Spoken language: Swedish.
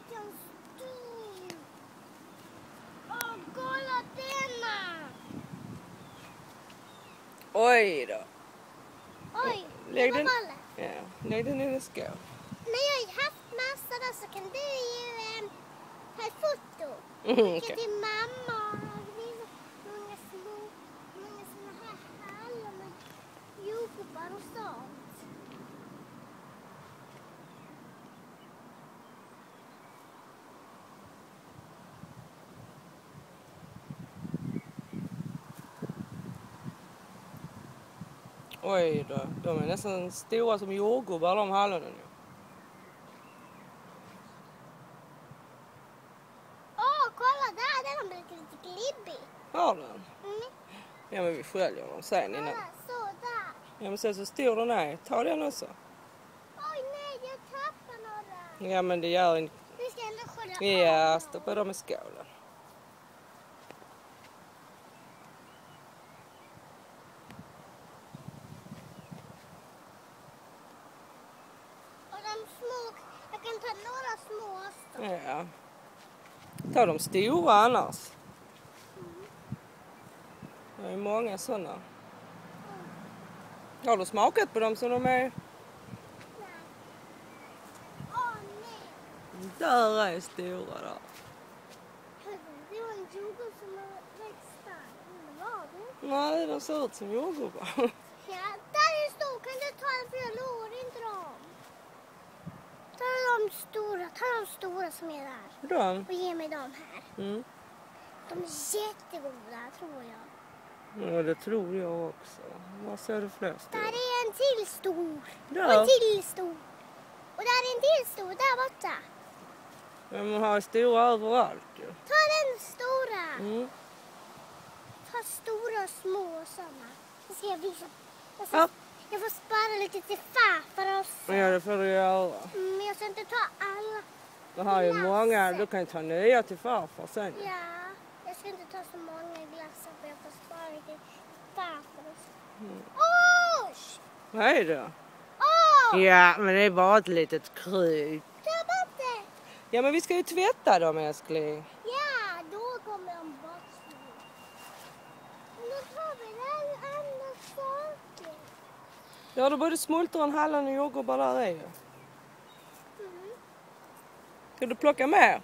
Vilken stor! Åh, kolla denna! Oj då. Oj, Lägg den, Valle. ja, lägg den i en skål. När jag har haft massa då så kan du ju ta ett foto. Okej. Skicka till mamma och visa många såna här hallon med jordgubbar och sånt. Oj då, de är nästan stora som jordgubbar de hallonen ju. Åh, kolla där! Den har blivit lite glibbig. Har den? Mm. Ja men vi sköljer dem sen innan. Kolla, så där. Ja men så stor den är, ta den också. Oj nej, jag tappar några. Ja men det gör en... Vi ska ändå skölja Ja, av stoppa dem i skålen. Och de små, jag kan ta några små också. Ja. Ta de stora annars. Det är många sådana. Har du smakat på dem som de är? Nej. Åh nej. Där är stora där. Det var en jordgubb som var väldigt stark. Men var det? Nej, de ser ut som jordgubbar. Ja, där är en stor. Kan du ta den för jag lovar inte dem. Ta de stora som är där. De? Och ge mig dem här. Mm. De är jättegoda tror jag. Ja, det tror jag också. Vad ser du fler Där stora? är en till stor. Där. Och en till stor. Och där är en till stor där borta. Men man har stora överallt ju. Ta den stora. Mm. Ta stora och små och sådana. Så ska jag visa. Ja. Jag får spara lite till farfar också. Ja, det får du göra. Men jag ska inte ta alla. Du har ju många, du kan ta nya till farfar sen. Ja, jag ska inte ta så många glassar för jag får spara lite till farfar också. Usch! Vad är det? Åh! Ja, men det är bara ett litet kryp. Ta bort det! Ja, men vi ska ju tvätta dem, älskling. Ja, då kommer de bort. Men då tar vi den andra saker. Ja, då både smultron, hallon och jordgubbar där är ju. Mm. Ska du plocka mer?